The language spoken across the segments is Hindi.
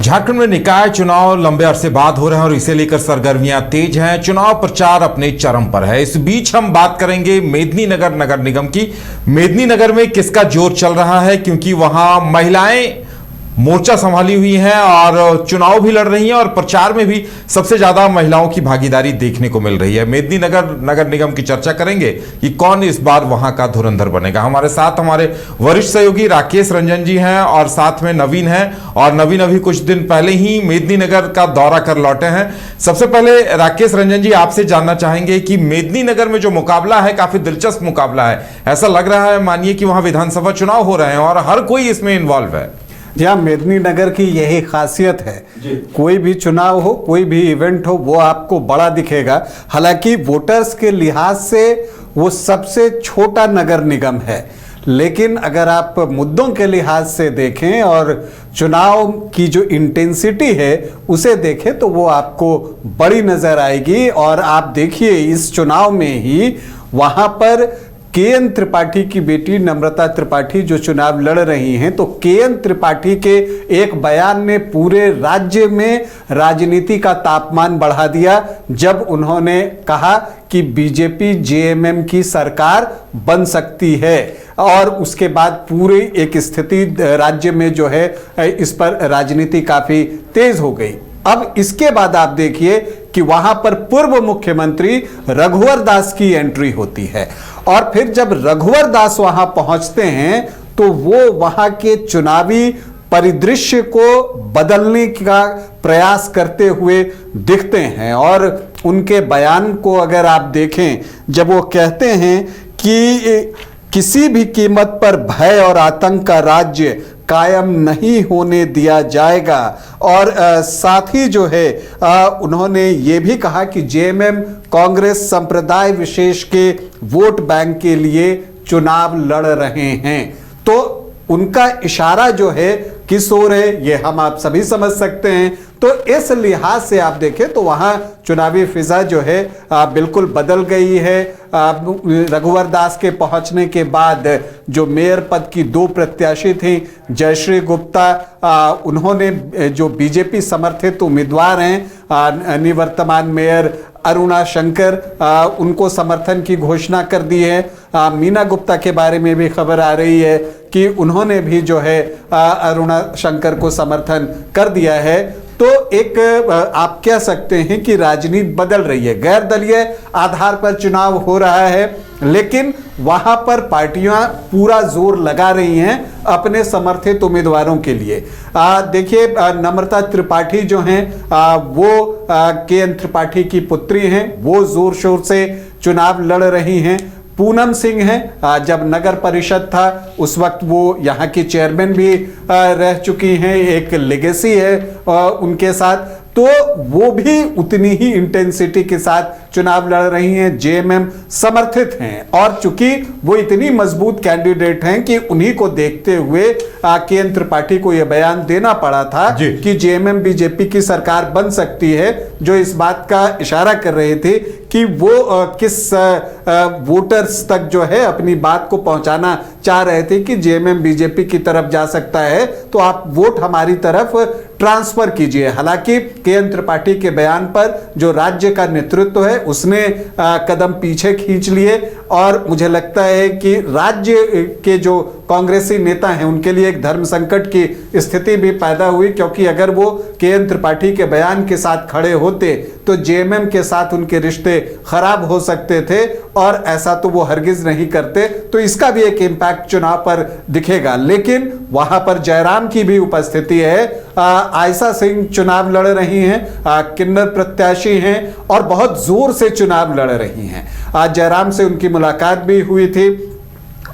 झारखंड में निकाय चुनाव लंबे अरसे बाद हो रहे हैं और इसे लेकर सरगर्मियां तेज हैं। चुनाव प्रचार अपने चरम पर है। इस बीच हम बात करेंगे मेदिनीनगर नगर निगम की। मेदिनीनगर में किसका जोर चल रहा है, क्योंकि वहां महिलाएं मोर्चा संभाली हुई हैं और चुनाव भी लड़ रही हैं और प्रचार में भी सबसे ज्यादा महिलाओं की भागीदारी देखने को मिल रही है। मेदिनीनगर नगर निगम की चर्चा करेंगे कि कौन इस बार वहां का धुरंधर बनेगा। हमारे साथ हमारे वरिष्ठ सहयोगी राकेश रंजन जी हैं और साथ में नवीन हैं। और नवीन अभी कुछ दिन पहले ही मेदिनीनगर का दौरा कर लौटे हैं। सबसे पहले राकेश रंजन जी, आपसे जानना चाहेंगे कि मेदिनीनगर में जो मुकाबला है काफी दिलचस्प मुकाबला है। ऐसा लग रहा है मानिए कि वहां विधानसभा चुनाव हो रहे हैं और हर कोई इसमें इन्वॉल्व है। यहाँ मेदिनीनगर की यही खासियत है, कोई भी चुनाव हो, कोई भी इवेंट हो, वो आपको बड़ा दिखेगा। हालांकि वोटर्स के लिहाज से वो सबसे छोटा नगर निगम है, लेकिन अगर आप मुद्दों के लिहाज से देखें और चुनाव की जो इंटेंसिटी है उसे देखें तो वो आपको बड़ी नजर आएगी। और आप देखिए इस चुनाव में ही वहां पर के.एन. त्रिपाठी की बेटी नम्रता त्रिपाठी जो चुनाव लड़ रही हैं, तो के.एन. त्रिपाठी के एक बयान ने पूरे राज्य में राजनीति का तापमान बढ़ा दिया जब उन्होंने कहा कि बीजेपी जेएमएम की सरकार बन सकती है। और उसके बाद पूरी एक स्थिति राज्य में जो है इस पर राजनीति काफी तेज हो गई। अब इसके बाद आप देखिए कि वहां पर पूर्व मुख्यमंत्री रघुवर दास की एंट्री होती है और फिर जब रघुवर दास वहां पहुंचते हैं तो वो वहां के चुनावी परिदृश्य को बदलने का प्रयास करते हुए दिखते हैं। और उनके बयान को अगर आप देखें, जब वो कहते हैं कि किसी भी कीमत पर भय और आतंक का राज्य कायम नहीं होने दिया जाएगा। और साथ ही जो है उन्होंने ये भी कहा कि जेएमएम कांग्रेस संप्रदाय विशेष के वोट बैंक के लिए चुनाव लड़ रहे हैं। तो उनका इशारा जो है किस ओर है ये हम आप सभी समझ सकते हैं। तो इस लिहाज से आप देखें तो वहां चुनावी फिजा जो है बिल्कुल बदल गई है। रघुवर दास के पहुंचने के बाद जो मेयर पद की दो प्रत्याशी थी, जयश्री गुप्ता, उन्होंने जो बीजेपी समर्थित उम्मीदवार हैं निवर्तमान मेयर अरुणा शंकर, उनको समर्थन की घोषणा कर दी है। मीना गुप्ता के बारे में भी खबर आ रही है कि उन्होंने भी जो है अरुणा शंकर को समर्थन कर दिया है। तो एक आप कह सकते हैं कि राजनीति बदल रही है। गैर दलीय आधार पर चुनाव हो रहा है, लेकिन वहां पर पार्टियां पूरा जोर लगा रही हैं अपने समर्थित उम्मीदवारों के लिए। देखिए नम्रता त्रिपाठी जो हैं वो के.एन. त्रिपाठी की पुत्री हैं, वो जोर शोर से चुनाव लड़ रही हैं। पूनम सिंह हैं, जब नगर परिषद था उस वक्त वो यहाँ की चेयरमैन भी रह चुकी हैं, एक लेगेसी है उनके साथ। तो वो भी उतनी ही इंटेंसिटी के साथ चुनाव लड़ रही हैं, जेएमएम समर्थित हैं। और चूंकि वो इतनी मजबूत कैंडिडेट हैं कि उन्हीं को देखते हुए के.एन. त्रिपाठी को यह बयान देना पड़ा था कि जेएमएम बीजेपी की सरकार बन सकती है, जो इस बात का इशारा कर रहे थे कि वो किस वोटर्स तक जो है अपनी बात को पहुंचाना चाह रहे थे कि जेएमएम बीजेपी की तरफ जा सकता है, तो आप वोट हमारी तरफ ट्रांसफर कीजिए। हालांकि के.एन. त्रिपाठी के बयान पर जो राज्य का नेतृत्व है उसने कदम पीछे खींच लिए। और मुझे लगता है कि राज्य के जो कांग्रेसी नेता हैं उनके लिए एक धर्म संकट की स्थिति भी पैदा हुई, क्योंकि अगर वो के.एन. त्रिपाठी के बयान के साथ खड़े होते तो जेएमएम के साथ उनके रिश्ते खराब हो सकते थे, और ऐसा तो वो हरगिज नहीं करते। तो इसका भी एक इम्पैक्ट चुनाव पर दिखेगा। लेकिन वहां पर जयराम की भी उपस्थिति है। आयशा सिंह चुनाव लड़ रही हैं, किन्नर प्रत्याशी हैं और बहुत जोर से चुनाव लड़ रही हैं। आज जयराम से उनकी मुलाकात भी हुई थी।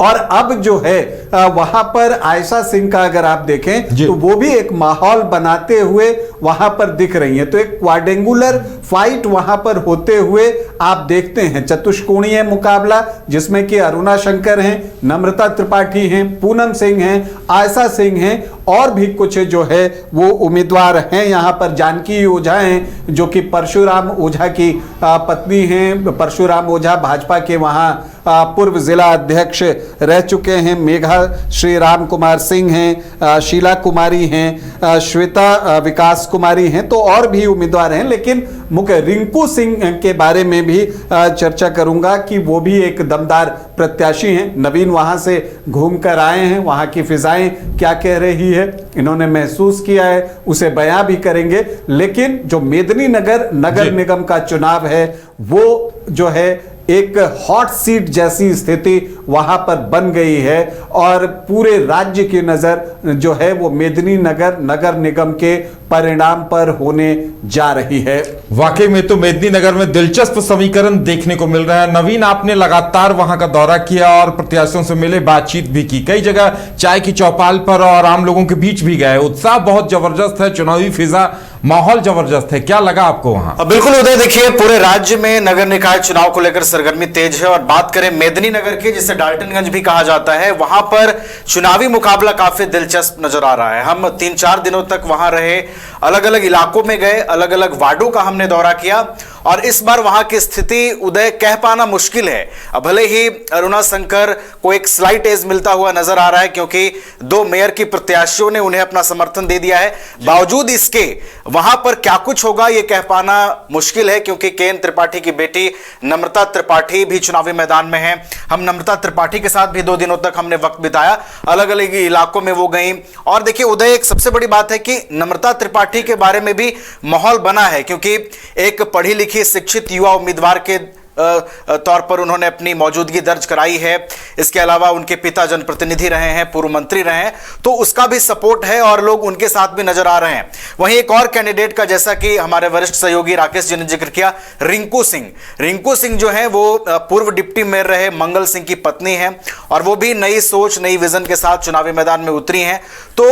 और अब जो है वहां पर आयशा सिंह का अगर आप देखें तो वो भी एक माहौल बनाते हुए वहां पर दिख रही है। तो एक क्वाड्रेंगुलर फाइट वहां पर होते हुए आप देखते हैं, चतुष्कोणीय मुकाबला जिसमें कि अरुणा शंकर हैं, नम्रता त्रिपाठी हैं, पूनम सिंह हैं, आयशा सिंह हैं और भी कुछ जो है वो उम्मीदवार हैं। यहाँ पर जानकी ओझा हैं जो कि परशुराम ओझा की पत्नी हैं। परशुराम ओझा भाजपा के वहाँ पूर्व जिला अध्यक्ष रह चुके हैं। मेघा श्री राम कुमार सिंह हैं, शीला कुमारी हैं, श्वेता विकास कुमारी हैं, तो और भी उम्मीदवार हैं। लेकिन मुख्य रिंकू सिंह के बारे में भी चर्चा करूंगा कि वो भी एक दमदार प्रत्याशी हैं। नवीन वहां से घूम कर आए हैं, वहां की फिजाएं क्या कह रही है, इन्होंने महसूस किया है, उसे बयां भी करेंगे। लेकिन जो मेदिनीनगर नगर निगम का चुनाव है वो जो है एक हॉट सीट जैसी स्थिति वहां पर बन गई है और पूरे राज्य की नजर जो है वो मेदिनीनगर नगर निगम के परिणाम पर होने जा रही है। वाकई में तो मेदिनीनगर में दिलचस्प समीकरण देखने को मिल रहा है। नवीन, आपने लगातार वहां का दौरा किया और प्रत्याशियों से मिले, बातचीत भी की, कई जगह चाय की चौपाल पर और आम लोगों के बीच भी गए। उत्साह बहुत जबरदस्त है, चुनावी फिजा, माहौल जबरदस्त है। क्या लगा आपको वहां? बिल्कुल उदय, देखिए पूरे राज्य में नगर निकाय चुनाव को लेकर सरगर्मी तेज है और बात करें मेदिनीनगर की, जिसे डाल्टनगंज भी कहा जाता है, वहां पर चुनावी मुकाबला काफी दिलचस्प नजर आ रहा है। हम 3-4 दिनों तक वहां रहे, अलग अलग इलाकों में गए, अलग अलग वार्डों का हमने दौरा किया और इस बार वहां की स्थिति उदय कह पाना मुश्किल है। अब भले ही अरुणा शंकर को एक स्लाइट एज मिलता हुआ नजर आ रहा है क्योंकि 2 मेयर की प्रत्याशियों ने उन्हें अपना समर्थन दे दिया है, बावजूद इसके वहां पर क्या कुछ होगा यह कह पाना मुश्किल है क्योंकि केएन त्रिपाठी की बेटी नम्रता त्रिपाठी भी चुनावी मैदान में है। हम नम्रता त्रिपाठी के साथ भी 2 दिनों तक हमने वक्त बिताया, अलग अलग इलाकों में वो गई। और देखिए उदय, एक सबसे बड़ी बात है कि नम्रता त्रिपाठी के बारे में भी माहौल बना है क्योंकि एक पढ़ी लिखी शिक्षित युवा उम्मीदवार के तौर पर उन्होंने अपनी मौजूदगी दर्ज कराई है। इसके अलावा उनके पिता जनप्रतिनिधि रहे हैं, पूर्व मंत्री रहे हैं, तो उसका भी सपोर्ट है और लोग उनके साथ भी नजर आ रहे हैं। वहीं एक और कैंडिडेट का, जैसा कि हमारे वरिष्ठ सहयोगी राकेश जी ने जिक्र किया, रिंकू सिंह। रिंकू सिंह जो है वो पूर्व डिप्टी मेयर रहे मंगल सिंह की पत्नी है और वो भी नई सोच, नई विजन के साथ चुनावी मैदान में उतरी हैं। तो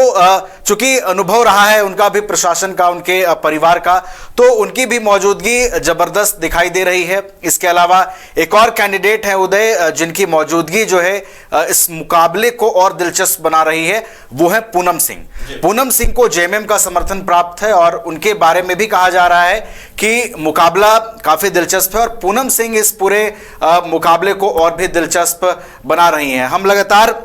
चूंकि अनुभव रहा है उनका भी, प्रशासन का, उनके परिवार का, तो उनकी भी मौजूदगी जबरदस्त दिखाई दे रही है। इसके अलावा एक और कैंडिडेट है उदय जिनकी मौजूदगी जो है इस मुकाबले को और दिलचस्प बना रही है, वो है पूनम सिंह। पूनम सिंह को जेएमएम का समर्थन प्राप्त है और उनके बारे में भी कहा जा रहा है कि मुकाबला काफी दिलचस्प है और पूनम सिंह इस पूरे मुकाबले को और भी दिलचस्प बना रही हैं। हम लगातार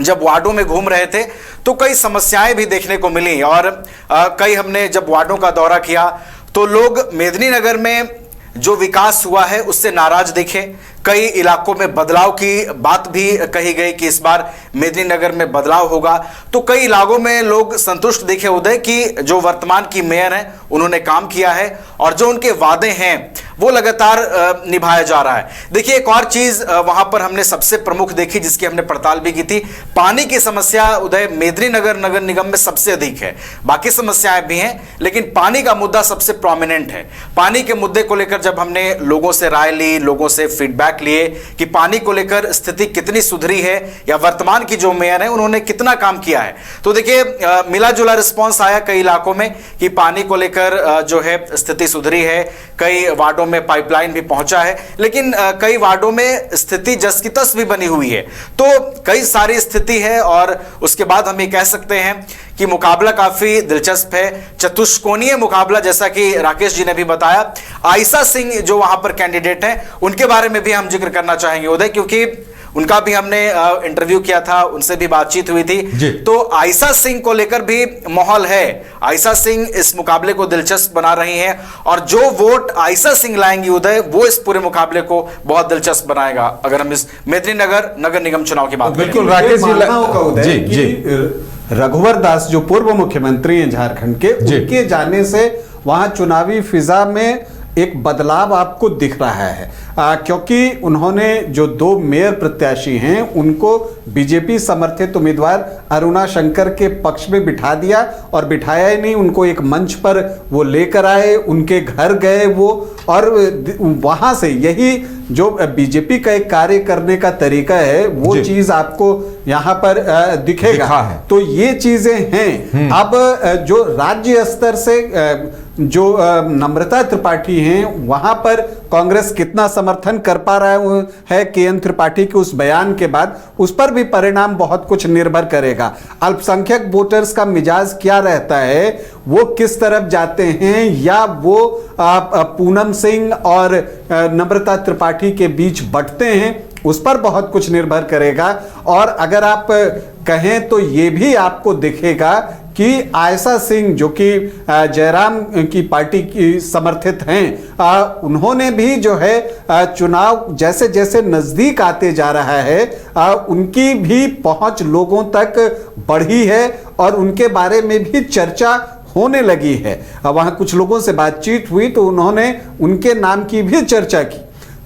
जब वार्डों में घूम रहे थे तो कई समस्याएं भी देखने को मिली और कई हमने जब वार्डों का दौरा किया तो लोग मेदिनीनगर में जो विकास हुआ है उससे नाराज दिखे। कई इलाकों में बदलाव की बात भी कही गई कि इस बार मेदिनीनगर में बदलाव होगा, तो कई इलाकों में लोग संतुष्ट दिखे उदय कि जो वर्तमान की मेयर हैं उन्होंने काम किया है और जो उनके वादे हैं वो लगातार निभाया जा रहा है। देखिए एक और चीज वहां पर हमने सबसे प्रमुख देखी, जिसकी हमने पड़ताल भी की थी, पानी की समस्या उदय मेदिनीनगर नगर निगम में सबसे अधिक है। बाकी समस्याएं भी हैं लेकिन पानी का मुद्दा सबसे प्रोमिनेंट है। पानी के मुद्दे को लेकर जब हमने लोगों से राय ली, लोगों से फीडबैक लिए कि पानी को लेकर स्थिति कितनी सुधरी है या वर्तमान की जो मेयर है उन्होंने कितना काम किया है, तो देखिए मिला जुला रिस्पॉन्स आया कई इलाकों में कि पानी को लेकर जो है स्थिति सुधरी है। कई वार्डों में पाइपलाइन भी पहुंचा है, लेकिन कई वार्डों में स्थिति जस की तस भी बनी हुई है। तो कई सारी स्थिति है और उसके बाद हम ये कह सकते हैं कि मुकाबला काफी दिलचस्प है, चतुष्कोणीय मुकाबला, जैसा कि राकेश जी ने भी बताया। आयशा सिंह जो वहां पर कैंडिडेट हैं उनके बारे में भी हम जिक्र करना चाहेंगे उदय, क्योंकि उनका भी हमने इंटरव्यू किया था, उनसे भी बातचीत हुई थी। तो आयशा सिंह को लेकर भी माहौल है। आयशा सिंह इस मुकाबले को दिलचस्प बना रही हैं और जो वोट आयशा सिंह लाएंगी उदय, वो इस पूरे मुकाबले को बहुत दिलचस्प बनाएगा। अगर हम इस मेदिनीनगर नगर निगम चुनाव की बात करें, बिल्कुल राकेश जी, रघुवर दास जो पूर्व मुख्यमंत्री हैं झारखंड के, उनके जाने से वहां चुनावी फिजा में एक बदलाव आपको दिख रहा है क्योंकि उन्होंने जो 2 मेयर प्रत्याशी हैं उनको बीजेपी समर्थित उम्मीदवार अरुणा शंकर के पक्ष में बिठा दिया और बिठाया ही नहीं, उनको एक मंच पर वो लेकर आए, उनके घर गए वो, और वहां से यही जो बीजेपी का एक कार्य करने का तरीका है वो चीज आपको यहां पर दिखेगा। तो ये चीजें हैं। अब जो राज्य स्तर से जो नम्रता त्रिपाठी हैं वहां पर कांग्रेस कितना समर्थन कर पा रहा है केएन त्रिपाठी के उस बयान के बाद, उस पर भी परिणाम बहुत कुछ निर्भर करेगा। अल्पसंख्यक वोटर्स का मिजाज क्या रहता है, वो किस तरफ जाते हैं, या वो पूनम सिंह और नम्रता त्रिपाठी के बीच बंटते हैं, उस पर बहुत कुछ निर्भर करेगा। और अगर आप कहें तो ये भी आपको दिखेगा कि आयशा सिंह जो कि जयराम की पार्टी की समर्थित हैं, उन्होंने भी जो है चुनाव जैसे जैसे नजदीक आते जा रहा है उनकी भी पहुंच लोगों तक बढ़ी है और उनके बारे में भी चर्चा होने लगी है। वहां कुछ लोगों से बातचीत हुई तो उन्होंने उनके नाम की भी चर्चा की।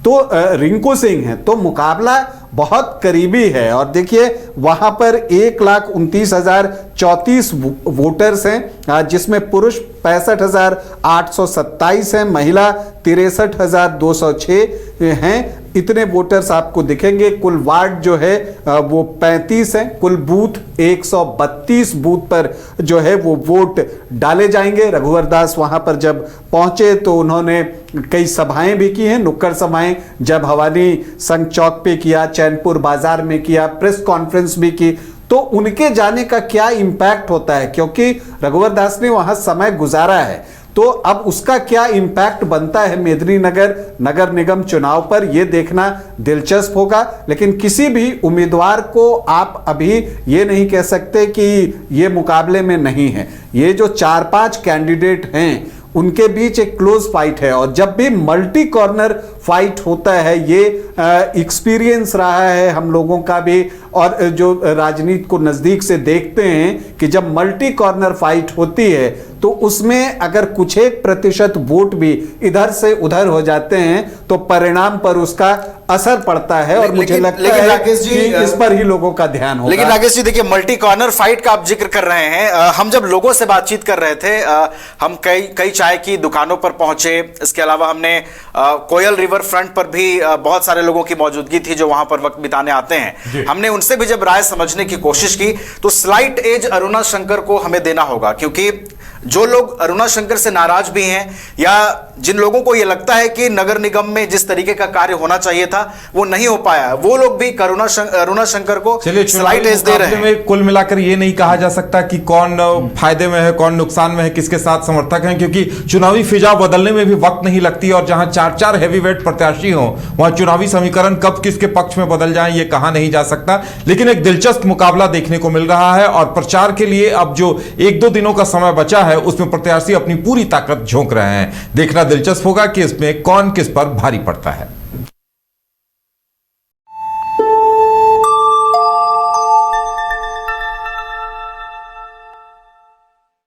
तो रिंकू सिंह है तो मुकाबला बहुत करीबी है। और देखिए वहां पर 1,29,034 वोटर्स हैं, जिसमें पुरुष 65,827 हैं, महिला 63,206 हैं। इतने वोटर्स आपको दिखेंगे। कुल वार्ड जो है वो 35 हैं। कुल बूथ 132 बूथ पर जो है वो वोट डाले जाएंगे। रघुवर दास वहां पर जब पहुंचे तो उन्होंने कई सभाएं भी की हैं, नुक्कड़ सभाएं, जब भवानी संघ चौक पे किया, चैनपुर बाजार में किया, प्रेस कॉन्फ्रेंस भी की। तो उनके जाने का क्या इंपैक्ट होता है, क्योंकि रघुवर दास ने वहां समय गुजारा है, तो अब उसका क्या इंपैक्ट बनता है मेदिनीनगर नगर निगम चुनाव पर, यह देखना दिलचस्प होगा। लेकिन किसी भी उम्मीदवार को आप अभी ये नहीं कह सकते कि ये मुकाबले में नहीं है। ये जो 4-5 कैंडिडेट हैं उनके बीच एक क्लोज फाइट है। और जब भी मल्टी कॉर्नर फाइट होता है, ये एक्सपीरियंस रहा है हम लोगों का भी, और जो राजनीति को नजदीक से देखते हैं कि जब मल्टी कॉर्नर फाइट होती है तो उसमें अगर कुछ 1% वोट भी इधर से उधर हो जाते हैं तो परिणाम पर उसका असर पड़ता है। और मुझे लगता है कि इस पर ही लोगों का ध्यान होगा। लेकिन राकेश जी देखिए, मल्टी कॉर्नर फाइट का आप जिक्र कर रहे हैं। हम जब लोगों से बातचीत कर रहे थे, हम कई चाय की दुकानों पर पहुंचे। इसके अलावा हमने कोयल रिवर फ्रंट पर भी बहुत सारे लोगों की मौजूदगी थी जो वहां पर वक्त बिताने आते हैं। हमने उनसे भी जब राय समझने की कोशिश की तो स्लाइट एज अरुणा शंकर को हमें देना होगा, क्योंकि जो लोग अरुणा शंकर से नाराज भी हैं या जिन लोगों को यह लगता है कि नगर निगम में जिस तरीके का कार्य होना चाहिए था वो नहीं हो पाया, वो लोग भी अरुणा शंकर को स्लाइट एज दे रहे हैं। कुल मिलाकर ये नहीं कहा जा सकता कि कौन फायदे में है, कौन नुकसान में है, किसके साथ समर्थक हैं, क्योंकि चुनावी फिजा बदलने में भी वक्त नहीं लगती। और जहां 4-4 हैवीवेट प्रत्याशी हो वहां चुनावी समीकरण कब किसके पक्ष में बदल जाए ये कहा नहीं जा सकता। लेकिन एक दिलचस्प मुकाबला देखने को मिल रहा है और प्रचार के लिए अब जो 1-2 दिनों का समय बचा है उसमें प्रत्याशी अपनी पूरी ताकत झोंक रहे हैं। देखना दिलचस्प होगा कि इसमें कौन किस पर भारी पड़ता है।